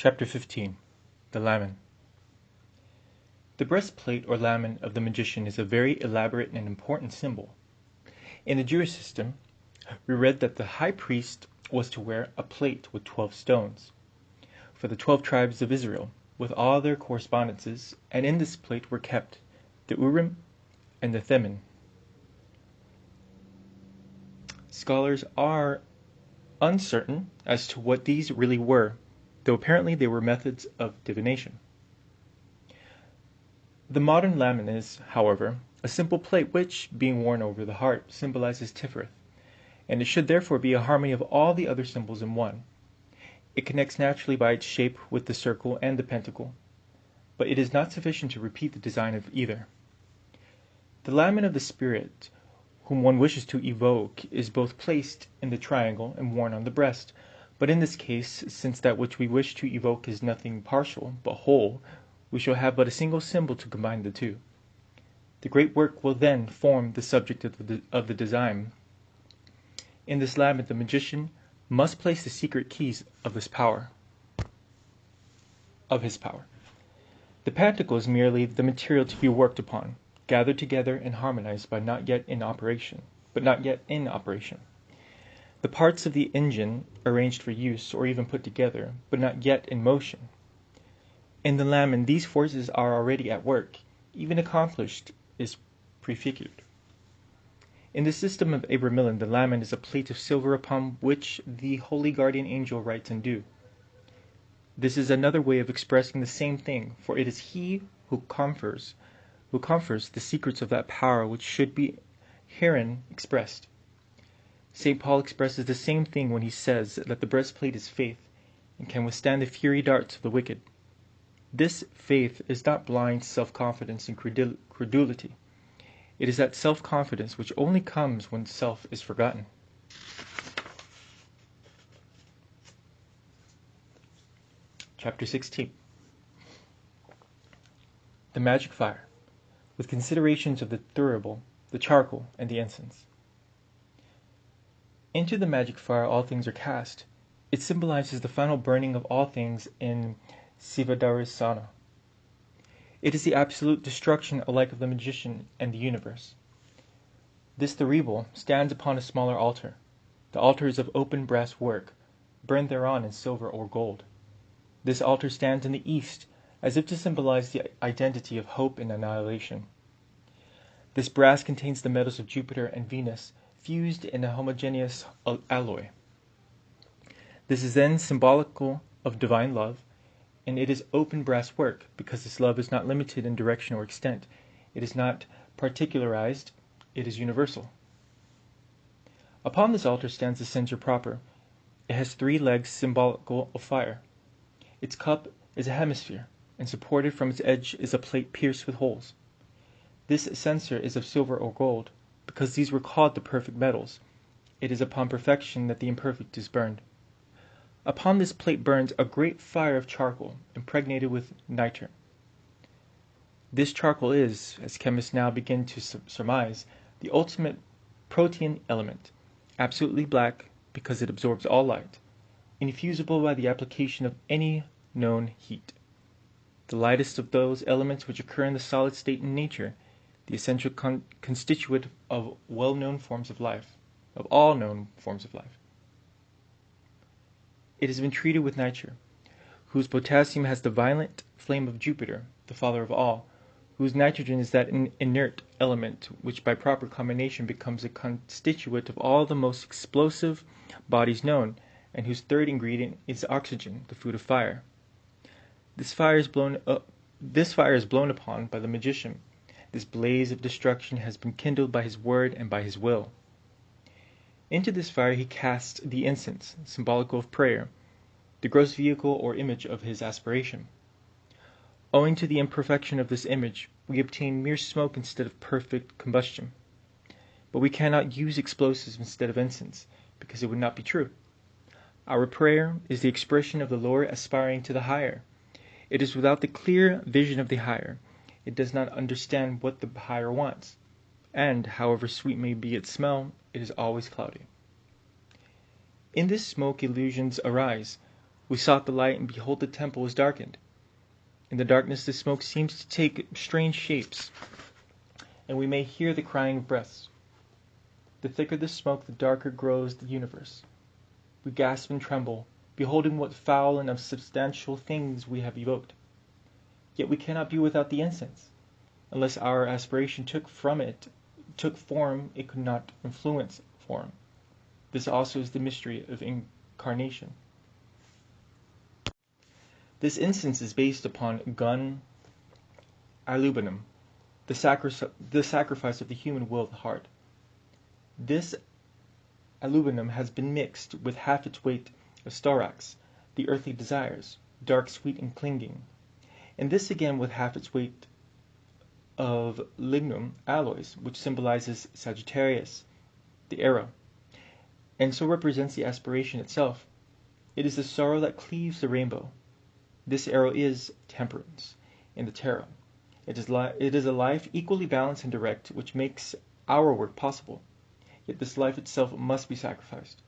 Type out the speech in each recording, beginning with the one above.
Chapter 15. The Lamen. The breastplate or lamen of the magician is a very elaborate and important symbol. In the Jewish system, we read that the high priest was to wear a plate with 12 stones, for the 12 tribes of Israel, with all their correspondences, and in this plate were kept the Urim and the Thummim. Scholars are uncertain as to what these really were, though apparently they were methods of divination. The modern lamen is, however, a simple plate which, being worn over the heart, symbolizes Tifereth, and it should therefore be a harmony of all the other symbols in one. It connects naturally by its shape with the circle and the pentacle, but it is not sufficient to repeat the design of either. The lamen of the spirit whom one wishes to evoke is both placed in the triangle and worn on the breast, but in this case, since that which we wish to evoke is nothing partial, but whole, we shall have but a single symbol to combine the two. The great work will then form the subject of the design. In this lamen the magician must place the secret keys of his power. The pentacle is merely the material to be worked upon, gathered together and harmonized but not yet in operation. The parts of the engine arranged for use or even put together, but not yet in motion. In the lamen these forces are already at work, even accomplished is prefigured. In the system of Abramelin the lamen is a plate of silver upon which the holy guardian angel writes in dew. This is another way of expressing the same thing, for it is he who confers the secrets of that power which should be herein expressed. St. Paul expresses the same thing when he says that the breastplate is faith, and can withstand the fiery darts of the wicked. This faith is not blind self-confidence and credulity. It is that self-confidence which only comes when self is forgotten. Chapter 16. The magic fire, with considerations of the thurible, the charcoal, and the incense. Into the magic fire all things are cast. It symbolizes the final burning of all things in Sivadarisana. It is the absolute destruction alike of the magician and the universe. This thurible stands upon a smaller altar. The altar is of open brass work, burned thereon in silver or gold. This altar stands in the east, as if to symbolize the identity of hope and annihilation. This brass contains the metals of Jupiter and Venus, fused in a homogeneous alloy. This is then symbolical of divine love, and it is open brass work, because this love is not limited in direction or extent. It is not particularized, it is universal. Upon this altar stands the censer proper. It has 3 legs symbolical of fire. Its cup is a hemisphere, and supported from its edge is a plate pierced with holes. This censer is of silver or gold, because these were called the perfect metals. It is upon perfection that the imperfect is burned. Upon this plate burns a great fire of charcoal, impregnated with nitre. This charcoal is, as chemists now begin to surmise, the ultimate protein element, absolutely black because it absorbs all light, infusible by the application of any known heat. The lightest of those elements which occur in the solid state in nature, the essential constituent of all known forms of life. It has been treated with nitre, whose potassium has the violent flame of Jupiter, the father of all, whose nitrogen is that inert element which by proper combination becomes a constituent of all the most explosive bodies known, and whose third ingredient is oxygen, the food of fire. This fire is blown upon by the magician. This blaze of destruction has been kindled by his word and by his will. Into this fire he casts the incense, symbolical of prayer, the gross vehicle or image of his aspiration. Owing to the imperfection of this image, we obtain mere smoke instead of perfect combustion. But we cannot use explosives instead of incense, because it would not be true. Our prayer is the expression of the lower aspiring to the higher. It is without the clear vision of the higher. It does not understand what the higher wants, and, however sweet may be its smell, it is always cloudy. In this smoke illusions arise, We sought the light, and behold, the temple was darkened. In the darkness the smoke seems to take strange shapes, and we may hear the crying of breaths. The thicker the smoke, the darker grows the universe. We gasp and tremble, beholding what foul and unsubstantial things we have evoked. Yet we cannot be without the incense. Unless our aspiration took form, it could not influence form. This also is the mystery of incarnation. This incense is based upon gun albuminum, the sacrifice of the human will of the heart. This albuminum has been mixed with half its weight of storax, the earthly desires, dark, sweet, and clinging, and this again with half its weight of lignum alloys, which symbolizes Sagittarius, the arrow, and so represents the aspiration itself. It is the sorrow that cleaves the rainbow. This arrow is temperance in the tarot. It is a life equally balanced and direct, which makes our work possible. Yet this life itself must be sacrificed.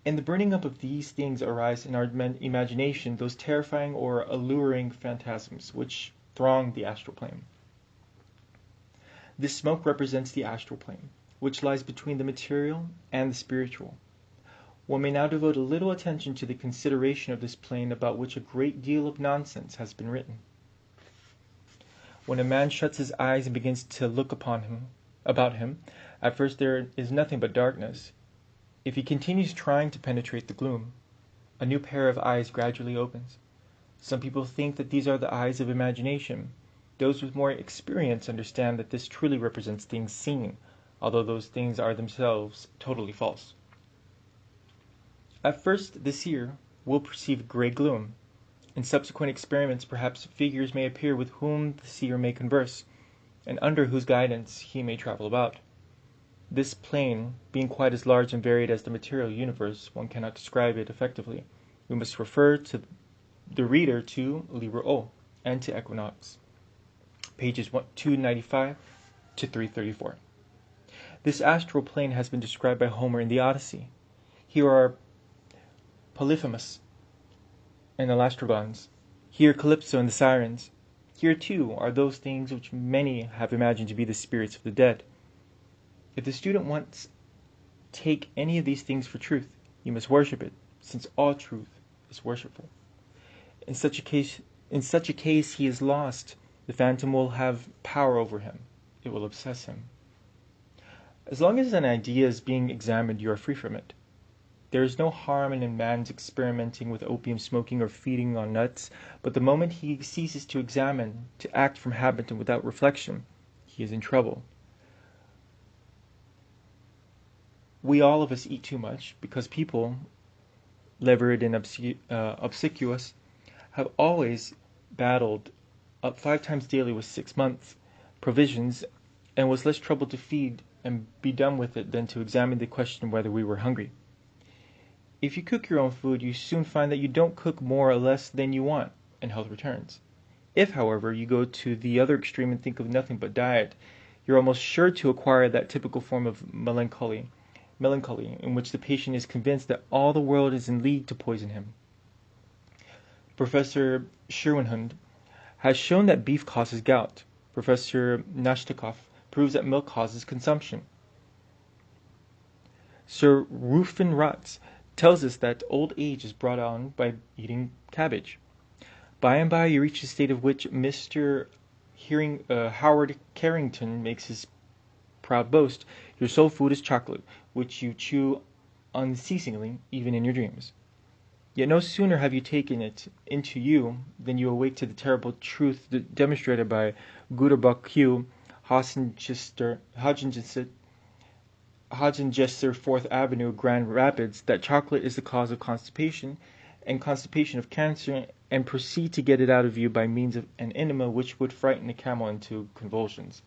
In the burning up of these things arise in our imagination those terrifying or alluring phantasms which throng the astral plane. This smoke represents the astral plane, which lies between the material and the spiritual. One may now devote a little attention to the consideration of this plane, about which a great deal of nonsense has been written. When a man shuts his eyes and begins to look about him, at first there is nothing but darkness. If he continues trying to penetrate the gloom, a new pair of eyes gradually opens. Some people think that these are the eyes of imagination. Those with more experience understand that this truly represents things seen, although those things are themselves totally false. At first the seer will perceive grey gloom. In subsequent experiments perhaps figures may appear with whom the seer may converse, and under whose guidance he may travel about. This plane, being quite as large and varied as the material universe, one cannot describe it effectively. We must refer the reader to Livre O and to Equinox, pages 295 to 334. This astral plane has been described by Homer in the Odyssey. Here are Polyphemus and the Lastrogons. Here Calypso and the Sirens. Here, too, are those things which many have imagined to be the spirits of the dead. If the student wants take any of these things for truth, he must worship it, since all truth is worshipful. In such a case, he is lost. The phantom will have power over him. It will obsess him. As long as an idea is being examined, you are free from it. There is no harm in a man's experimenting with opium smoking or feeding on nuts, but the moment he ceases to examine, to act from habit and without reflection, he is in trouble. We all of us eat too much, because people, levered and obsequious, have always battled up 5 times daily with 6 months' provisions, and was less troubled to feed and be done with it than to examine the question whether we were hungry. If you cook your own food, you soon find that you don't cook more or less than you want, and health returns. If, however, you go to the other extreme and think of nothing but diet, you're almost sure to acquire that typical form of melancholy, in which the patient is convinced that all the world is in league to poison him. Professor Schirwenhund has shown that beef causes gout. Professor Nashtikov proves that milk causes consumption. Sir Rufin Ratz tells us that old age is brought on by eating cabbage. By and by you reach the state of which Mr. Howard Carrington makes his proud boast. Your sole food is chocolate, which you chew unceasingly, even in your dreams. Yet no sooner have you taken it into you than you awake to the terrible truth demonstrated by Guterbach Q, Hoggingesser, 4th Avenue, Grand Rapids, that chocolate is the cause of constipation, and constipation of cancer, and proceed to get it out of you by means of an enema which would frighten a camel into convulsions.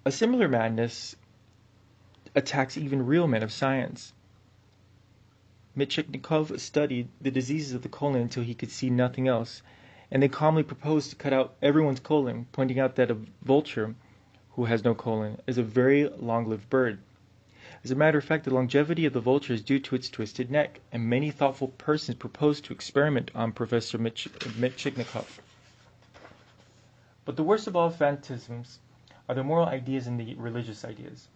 A similar madness attacks even real men of science. Michnikov studied the diseases of the colon until he could see nothing else, and they calmly proposed to cut out everyone's colon, pointing out that a vulture, who has no colon, is a very long-lived bird. As a matter of fact, the longevity of the vulture is due to its twisted neck, and many thoughtful persons propose to experiment on Professor Mitchnikov. But the worst of all phantasms are the moral ideas and the religious ideas.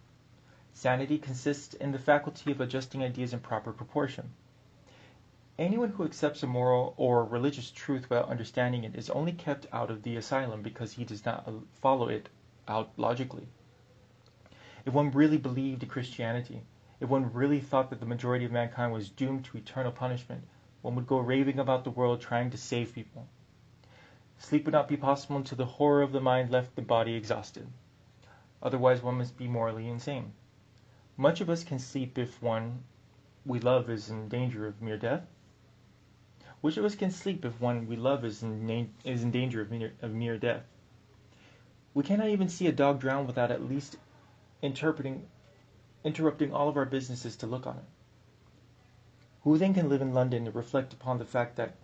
Sanity consists in the faculty of adjusting ideas in proper proportion. Anyone who accepts a moral or religious truth without understanding it is only kept out of the asylum because he does not follow it out logically. If one really believed in Christianity, if one really thought that the majority of mankind was doomed to eternal punishment, one would go raving about the world trying to save people. Sleep would not be possible until the horror of the mind left the body exhausted. Otherwise, one must be morally insane. Much of us can sleep if one we love is in danger of mere death. Which of us can sleep if one we love is in danger of mere death? We cannot even see a dog drown without at least interrupting all of our businesses to look on it. Who then can live in London and reflect upon the fact that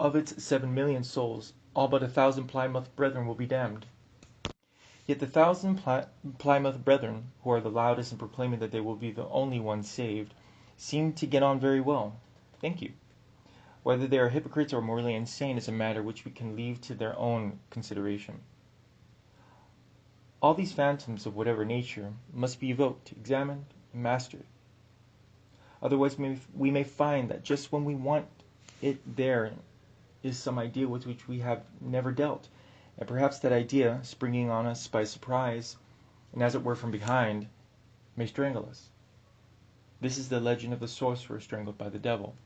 of its 7 million souls, all but 1,000 Plymouth brethren will be damned? Yet the 1,000 Plymouth brethren, who are the loudest in proclaiming that they will be the only ones saved, seem to get on very well. Thank you. Whether they are hypocrites or morally insane is a matter which we can leave to their own consideration. All these phantoms of whatever nature must be evoked, examined, and mastered. Otherwise we may find that just when we want it there is some idea with which we have never dealt, and perhaps that idea, springing on us by surprise, and as it were from behind, may strangle us. This is the legend of the sorcerer strangled by the devil.